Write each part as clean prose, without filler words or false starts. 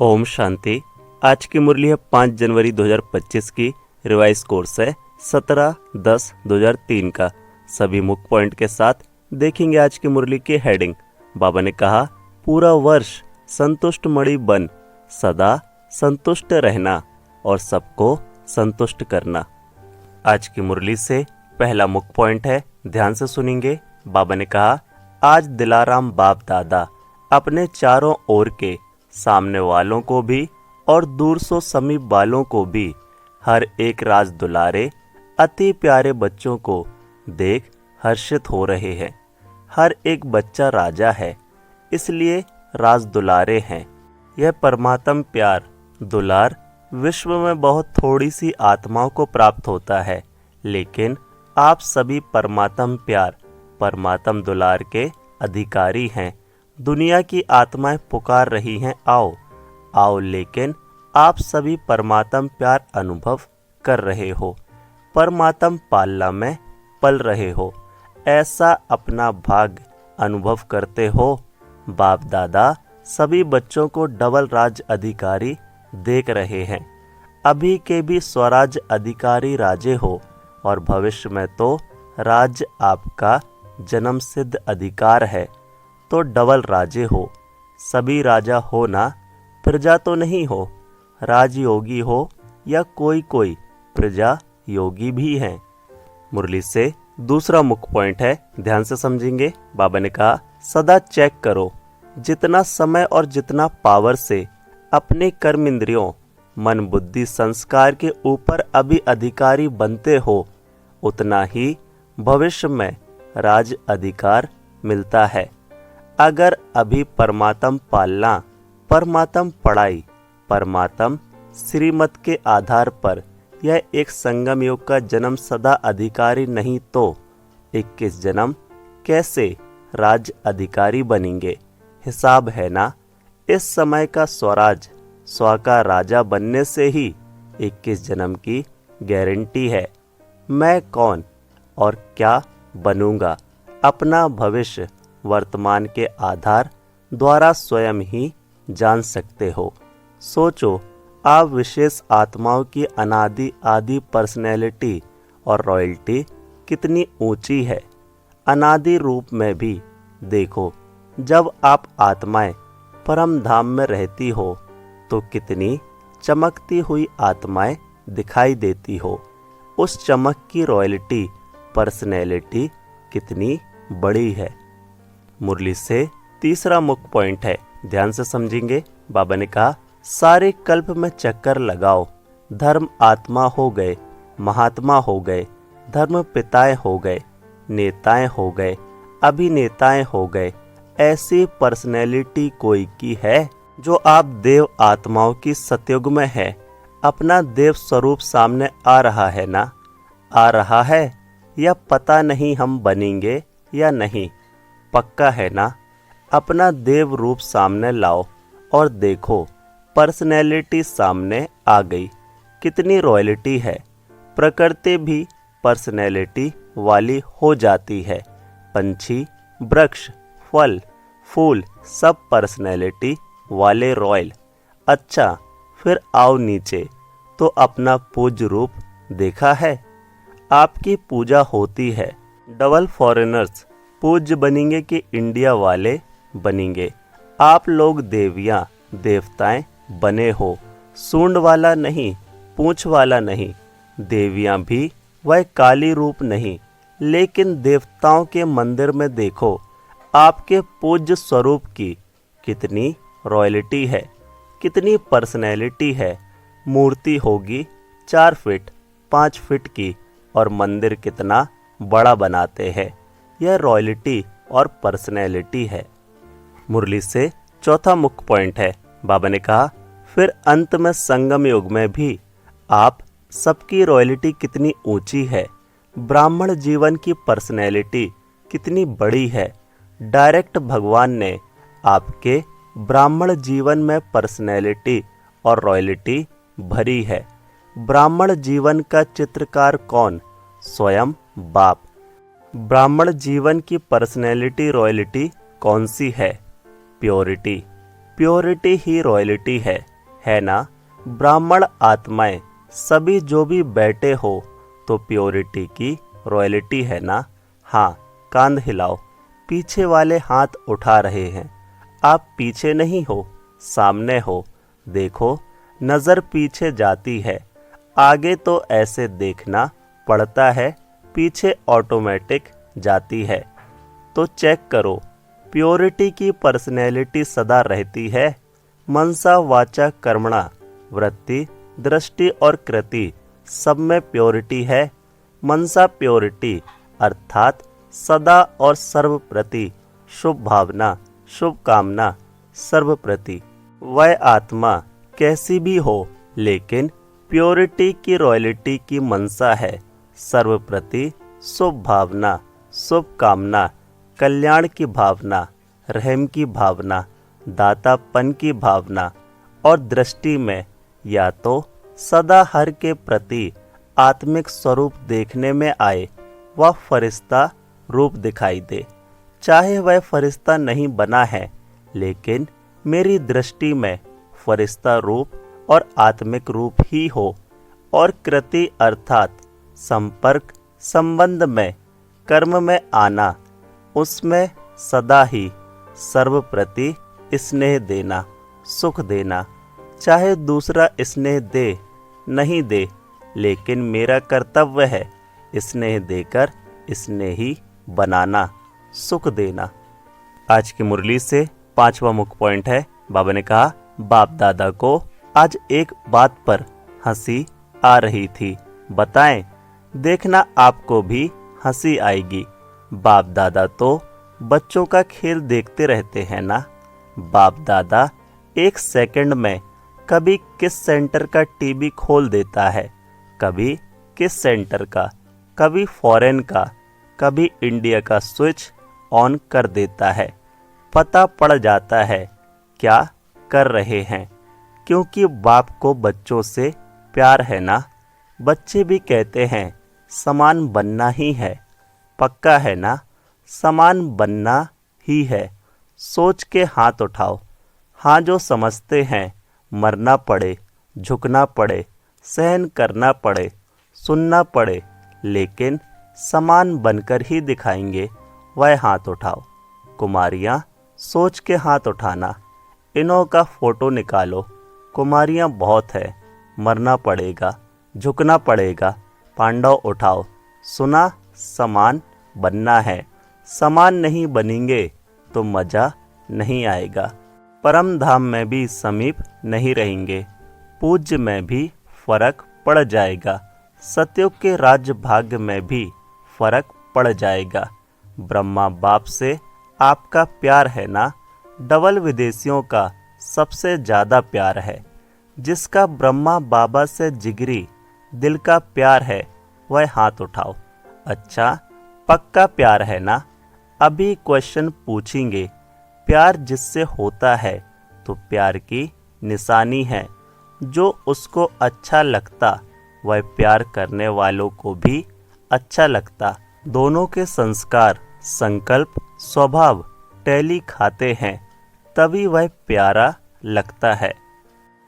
ओम शांति। आज की मुरली है 5 जनवरी 2025 की। रिवाइज कोर्स है 17/10/2003 का। सभी मुख्य पॉइंट के साथ देखेंगे आज की मुरली की हेडिंग। बाबा ने कहा, पूरा वर्ष संतुष्ट मणि बन, सदा संतुष्ट रहना और सबको संतुष्ट करना। आज की मुरली से पहला मुख्य पॉइंट है, ध्यान से सुनेंगे। बाबा ने कहा, आज दिलाराम बाप दादा अपने चारों ओर के सामने वालों को भी और दूर सो समीप वालों को भी हर एक राज दुलारे अति प्यारे बच्चों को देख हर्षित हो रहे हैं। हर एक बच्चा राजा है, इसलिए राज दुलारे हैं। यह परमात्म प्यार दुलार विश्व में बहुत थोड़ी सी आत्माओं को प्राप्त होता है, लेकिन आप सभी परमात्म प्यार परमात्म दुलार के अधिकारी हैं। दुनिया की आत्माएं पुकार रही हैं, आओ आओ, लेकिन आप सभी परमात्म प्यार अनुभव कर रहे हो, परमात्म पालना में पल रहे हो, ऐसा अपना भाग्य अनुभव करते हो। बाप दादा सभी बच्चों को डबल राज अधिकारी देख रहे हैं। अभी के भी स्वराज अधिकारी राजे हो और भविष्य में तो राज आपका जन्म सिद्ध अधिकार है, तो डबल राजे हो। सभी राजा हो ना, प्रजा तो नहीं हो। राजयोगी हो या कोई कोई प्रजा योगी भी हैं। मुरली से दूसरा मुख्य पॉइंट है, ध्यान से समझेंगे। बाबा ने कहा, सदा चेक करो, जितना समय और जितना पावर से अपने कर्म इंद्रियों मन बुद्धि संस्कार के ऊपर अभी अधिकारी बनते हो, उतना ही भविष्य में राज अधिकार मिलता है। अगर अभी परमात्म पालना, परमात्म पढ़ाई, परमात्म श्रीमत के आधार पर यह एक संगम योग का जन्म सदा अधिकारी नहीं, तो 21 जन्म कैसे राज अधिकारी बनेंगे? हिसाब है ना। इस समय का स्वराज स्व का राजा बनने से ही 21 जन्म की गारंटी है। मैं कौन और क्या बनूंगा, अपना भविष्य वर्तमान के आधार द्वारा स्वयं ही जान सकते हो। सोचो, आप विशेष आत्माओं की अनादि आदि पर्सनैलिटी और रॉयल्टी कितनी ऊंची है। अनादि रूप में भी देखो, जब आप आत्माएं परम धाम में रहती हो तो कितनी चमकती हुई आत्माएं दिखाई देती हो। उस चमक की रॉयल्टी पर्सनैलिटी कितनी बड़ी है। मुरली से तीसरा मुख्य पॉइंट है, ध्यान से समझेंगे। बाबा ने कहा, सारे कल्प में चक्कर लगाओ, धर्म आत्मा हो गए, महात्मा हो गए, धर्म पिताएं हो गए, नेताएं हो गए, अभिनेताएं हो गए। ऐसी पर्सनैलिटी कोई की है जो आप देव आत्माओं की सतयुग में है। अपना देव स्वरूप सामने आ रहा है ना? आ रहा है या पता नहीं हम बनेंगे या नहीं? पक्का है ना? अपना देव रूप सामने लाओ और देखो, पर्सनैलिटी सामने आ गई। कितनी रॉयल्टी है। प्रकृति भी पर्सनैलिटी वाली हो जाती है। पंछी, वृक्ष, फल, फूल सब पर्सनैलिटी वाले रॉयल। अच्छा, फिर आओ नीचे, तो अपना पूज्य रूप देखा है? आपकी पूजा होती है। डबल फॉरेनर्स पूज्य बनेंगे कि इंडिया वाले बनेंगे? आप लोग देवियां देवताएं बने हो, सूंड वाला नहीं, पूंछ वाला नहीं। देवियां भी वह काली रूप नहीं, लेकिन देवताओं के मंदिर में देखो, आपके पूज्य स्वरूप की कितनी रॉयल्टी है, कितनी पर्सनैलिटी है। मूर्ति होगी 4 फीट 5 फीट की और मंदिर कितना बड़ा बनाते हैं। यह रॉयल्टी और पर्सनैलिटी है। मुरली से चौथा मुख्य पॉइंट है, बाबा ने कहा, फिर अंत में संगम युग में भी आप सबकी रॉयल्टी कितनी ऊंची है। ब्राह्मण जीवन की पर्सनैलिटी कितनी बड़ी है। डायरेक्ट भगवान ने आपके ब्राह्मण जीवन में पर्सनैलिटी और रॉयल्टी भरी है। ब्राह्मण जीवन का चित्रकार कौन? स्वयं बाप। ब्राह्मण जीवन की पर्सनैलिटी रॉयल्टी कौन सी है? प्योरिटी। प्योरिटी ही रॉयल्टी है। है ना। ब्राह्मण आत्माएं सभी जो भी बैठे हो तो प्योरिटी की रॉयल्टी है ना। हाँ, कांध हिलाओ, पीछे वाले हाथ उठा रहे हैं। आप पीछे नहीं हो, सामने हो। देखो, नज़र पीछे जाती है, आगे तो ऐसे देखना पड़ता है, पीछे ऑटोमेटिक जाती है। तो चेक करो, प्योरिटी की पर्सनैलिटी सदा रहती है। मनसा वाचा कर्मणा, वृत्ति, दृष्टि और कृति सब में प्योरिटी है। मनसा प्योरिटी अर्थात सदा और सर्वप्रति शुभ भावना, शुभ कामना, सर्वप्रति। वह आत्मा कैसी भी हो, लेकिन प्योरिटी की रॉयल्टी की मनसा है सर्वप्रति शुभ भावना, शुभ कामना, कल्याण की भावना, रहम की भावना, दातापन की भावना और दृष्टि में या तो सदा हर के प्रति आत्मिक स्वरूप देखने में आए, वह फरिश्ता रूप दिखाई दे। चाहे वह फरिश्ता नहीं बना है, लेकिन मेरी दृष्टि में फरिश्ता रूप और आत्मिक रूप ही हो। और कृति अर्थात संपर्क, संबंध में, कर्म में आना, उसमें सदा ही सर्वप्रति स्नेह देना, सुख देना। चाहे दूसरा स्नेह दे नहीं दे, लेकिन मेरा कर्तव्य है स्नेह देकर स्नेही बनाना, सुख देना। आज की मुरली से 5वां मुख्य पॉइंट है, बाबा ने कहा, बाप दादा को आज एक बात पर हंसी आ रही थी, बताएं, देखना आपको भी हंसी आएगी। बाप दादा तो बच्चों का खेल देखते रहते हैं ना। बाप दादा एक सेकंड में कभी किस सेंटर का टीवी खोल देता है, कभी किस सेंटर का, कभी फॉरेन का, कभी इंडिया का स्विच ऑन कर देता है। पता पड़ जाता है क्या कर रहे हैं, क्योंकि बाप को बच्चों से प्यार है ना। बच्चे भी कहते हैं समान बनना ही है, पक्का है ना, समान बनना ही है। सोच के हाथ उठाओ। हाँ, जो समझते हैं मरना पड़े, झुकना पड़े, सहन करना पड़े, सुनना पड़े, लेकिन समान बनकर ही दिखाएंगे, वह हाथ उठाओ। कुमारियाँ, सोच के हाथ उठाना। इन्हों का फोटो निकालो। कुमारियाँ बहुत है, मरना पड़ेगा, झुकना पड़ेगा। पांडव उठाओ। सुना, समान बनना है। समान नहीं बनेंगे तो मजा नहीं आएगा। परम धाम में भी समीप नहीं रहेंगे, पूज्य में भी फर्क पड़ जाएगा। सतयुग के राज्य भाग्य में भी फर्क पड़ जाएगा। ब्रह्मा बाप से आपका प्यार है ना। डबल विदेशियों का सबसे ज़्यादा प्यार है। जिसका ब्रह्मा बाबा से जिगरी दिल का प्यार है, वह हाथ उठाओ। अच्छा, पक्का प्यार है ना। अभी क्वेश्चन पूछेंगे, प्यार जिससे होता है तो प्यार की निशानी है। जो उसको अच्छा लगता वह प्यार करने वालों को भी अच्छा लगता। दोनों के संस्कार, संकल्प, स्वभाव टैली खाते हैं, तभी वह प्यारा लगता है।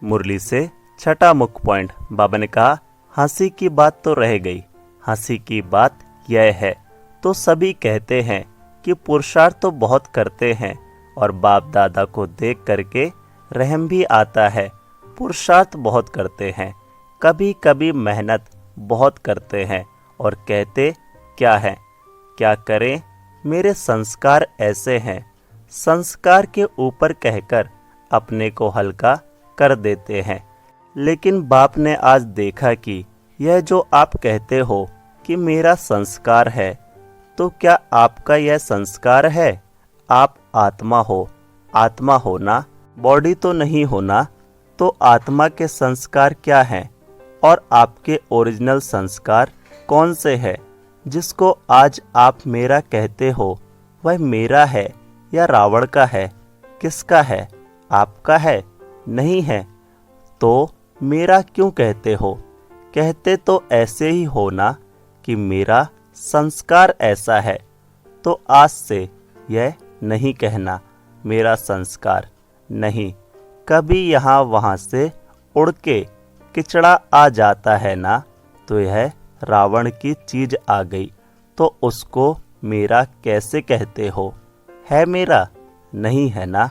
मुरली से 6वां मुख्य पॉइंट, बाबा ने कहा, हंसी की बात तो रह गई। हंसी की बात यह है, तो सभी कहते हैं कि पुरुषार्थ तो बहुत करते हैं और बाप दादा को देख करके रहम भी आता है। पुरुषार्थ बहुत करते हैं, कभी कभी मेहनत बहुत करते हैं और कहते क्या है, क्या करें, मेरे संस्कार ऐसे हैं। संस्कार के ऊपर कहकर अपने को हल्का कर देते हैं। लेकिन बाप ने आज देखा कि यह जो आप कहते हो कि मेरा संस्कार है, तो क्या आपका यह संस्कार है? आप आत्मा हो, आत्मा हो ना, बॉडी तो नहीं होना। तो आत्मा के संस्कार क्या हैं और आपके ओरिजिनल संस्कार कौन से हैं? जिसको आज आप मेरा कहते हो, वह मेरा है या रावण का है? किसका है? आपका है? नहीं है तो मेरा क्यों कहते हो? कहते तो ऐसे ही हो ना कि मेरा संस्कार ऐसा है। तो आज से यह नहीं कहना मेरा संस्कार नहीं, कभी यहाँ वहाँ से उड़ के किचड़ा आ जाता है ना, तो यह रावण की चीज आ गई, तो उसको मेरा कैसे कहते हो? है मेरा? नहीं है ना?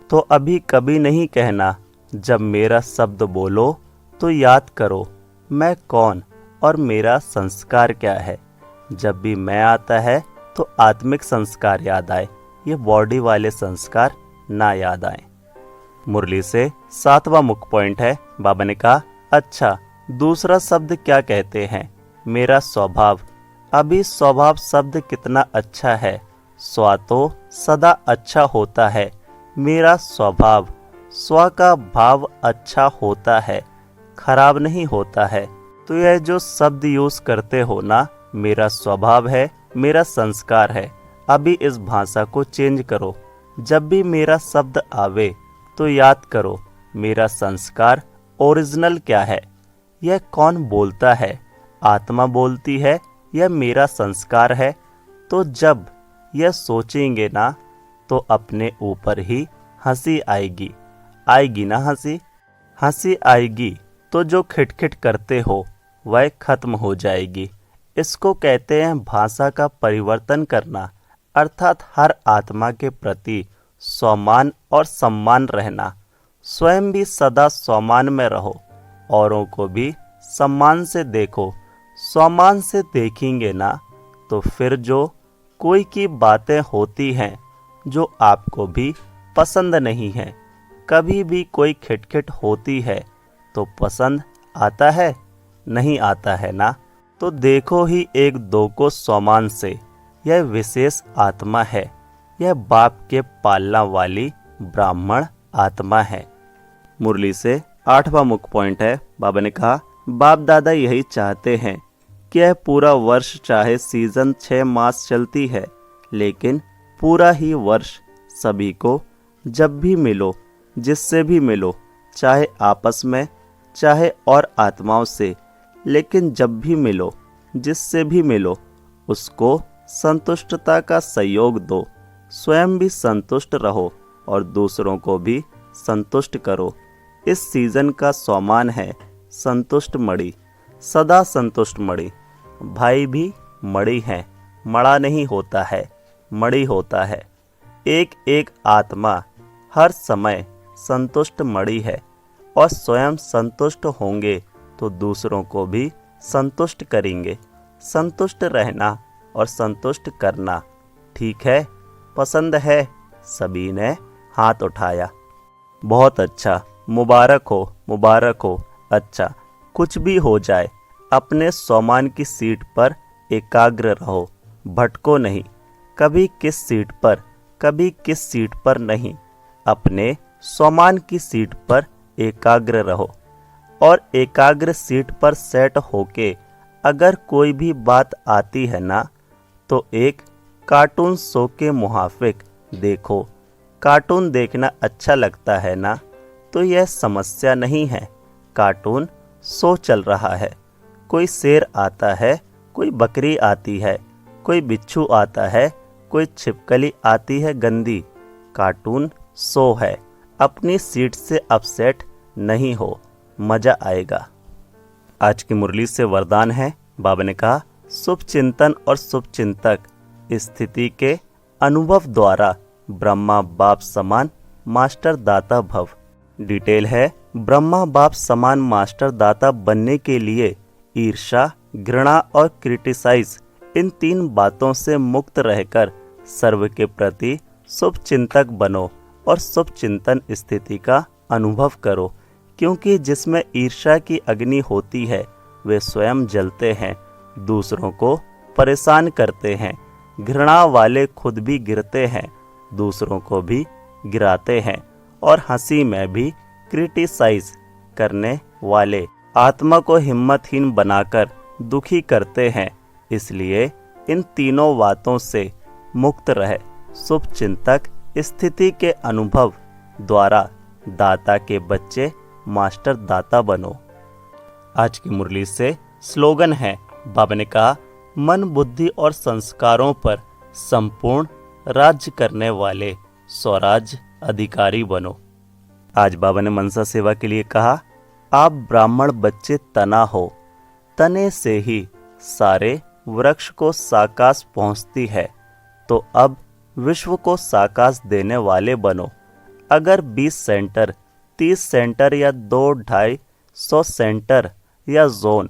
तो अभी कभी नहीं कहना, जब मेरा शब्द बोलो तो याद करो मैं कौन और मेरा संस्कार क्या है। जब भी मैं आता है तो आत्मिक संस्कार याद आए, ये बॉडी वाले संस्कार ना याद आए। मुरली से 7वां मुख्य पॉइंट है। बाबा ने कहा, अच्छा दूसरा शब्द क्या कहते हैं? मेरा स्वभाव। अभी स्वभाव शब्द कितना अच्छा है। स्व तो सदा अच्छा होता है, मेरा स्वभाव, स्व का भाव अच्छा होता है, खराब नहीं होता है। तो यह जो शब्द यूज करते हो ना, मेरा स्वभाव है, मेरा संस्कार है, अभी इस भाषा को चेंज करो। जब भी मेरा शब्द आवे तो याद करो मेरा संस्कार ओरिजिनल क्या है। यह कौन बोलता है? आत्मा बोलती है या मेरा संस्कार है? तो जब यह सोचेंगे ना, तो अपने ऊपर ही हंसी आएगी। आएगी ना हंसी? हंसी आएगी तो जो खिटखिट करते हो वह खत्म हो जाएगी। इसको कहते हैं भाषा का परिवर्तन करना, अर्थात हर आत्मा के प्रति सम्मान और सम्मान रहना। स्वयं भी सदा सम्मान में रहो, औरों को भी सम्मान से देखो। सम्मान से देखेंगे ना, तो फिर जो कोई की बातें होती हैं जो आपको भी पसंद नहीं है, कभी भी कोई खिटखिट होती है तो पसंद आता है? नहीं आता है ना? तो देखो ही एक दो को सम्मान से। यह विशेष आत्मा है, यह बाप के पालना वाली ब्राह्मण आत्मा है। मुरली से 8वां मुख्य पॉइंट है। बाबा ने कहा, बाप दादा यही चाहते हैं कि यह पूरा वर्ष, चाहे सीजन 6 मास चलती है, लेकिन पूरा ही वर्ष सभी को जब भी मिलो, जिससे भी मिलो, चाहे आपस में चाहे और आत्माओं से, लेकिन जब भी मिलो, जिससे भी मिलो, उसको संतुष्टता का सहयोग दो। स्वयं भी संतुष्ट रहो और दूसरों को भी संतुष्ट करो। इस सीजन का सम्मान है संतुष्ट मणि, सदा संतुष्ट मणि। भाई भी मणि है, मड़ा नहीं होता है, मणि होता है। एक एक आत्मा हर समय संतुष्ट मणि है, और स्वयं संतुष्ट होंगे तो दूसरों को भी संतुष्ट करेंगे। संतुष्ट रहना और संतुष्ट करना, ठीक है? पसंद है? सभी ने हाथ उठाया। बहुत अच्छा, मुबारक हो, मुबारक हो। अच्छा, कुछ भी हो जाए, अपने सम्मान की सीट पर एकाग्र रहो, भटको नहीं। कभी किस सीट पर, कभी किस सीट पर नहीं, अपने सम्मान की सीट पर एकाग्र रहो। और एकाग्र सीट पर सेट होके अगर कोई भी बात आती है ना, तो एक कार्टून शो के मुहाफिक देखो। कार्टून देखना अच्छा लगता है ना, तो यह समस्या नहीं है। कार्टून शो चल रहा है, कोई शेर आता है, कोई बकरी आती है, कोई बिच्छू आता है, कोई छिपकली आती है गंदी। कार्टून शो है, अपनी सीट से अपसेट नहीं हो, मजा आएगा। आज की मुरली से वरदान है। बाबा ने कहा, शुभ चिंतन और शुभ चिंतक स्थिति के अनुभव द्वारा ब्रह्मा बाप समान मास्टर दाता भव। डिटेल है, ब्रह्मा बाप समान मास्टर दाता बनने के लिए ईर्ष्या, घृणा और क्रिटिसाइज, इन 3 बातों से मुक्त रहकर सर्व के प्रति शुभ चिंतक बनो और शुभ चिंतन स्थिति का अनुभव करो। क्योंकि जिसमें ईर्ष्या की अग्नि होती है वे स्वयं जलते हैं, दूसरों को परेशान करते हैं। घृणा वाले खुद भी गिरते हैं, दूसरों को भी गिराते हैं। और हंसी में भी क्रिटिसाइज करने वाले आत्मा को हिम्मतहीन बनाकर दुखी करते हैं। इसलिए इन तीनों बातों से मुक्त रहे शुभ चिंतक स्थिति के अनुभव द्वारा दाता के बच्चे मास्टर दाता बनो। आज की मुरली से स्लोगन है। बाबा ने कहा, मन बुद्धि और संस्कारों पर संपूर्ण राज्य करने वाले स्वराज अधिकारी बनो। आज बाबा ने मनसा सेवा के लिए कहा, आप ब्राह्मण बच्चे तना हो, तने से ही सारे वृक्ष को साकाश पहुंचती है, तो अब विश्व को साकाश देने वाले बनो। अगर 20 सेंटर, 30 सेंटर या 2-250 सेंटर या जोन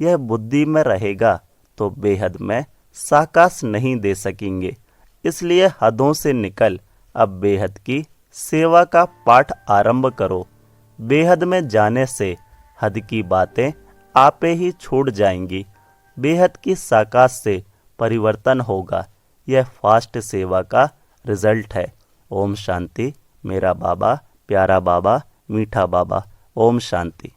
यह बुद्धि में रहेगा तो बेहद में साकाश नहीं दे सकेंगे। इसलिए हदों से निकल अब बेहद की सेवा का पाठ आरंभ करो। बेहद में जाने से हद की बातें आपे ही छूट जाएंगी। बेहद की साकाश से परिवर्तन होगा। यह फास्ट सेवा का रिजल्ट है। ओम शांति। मेरा बाबा, प्यारा बाबा, मीठा बाबा। ओम शांति।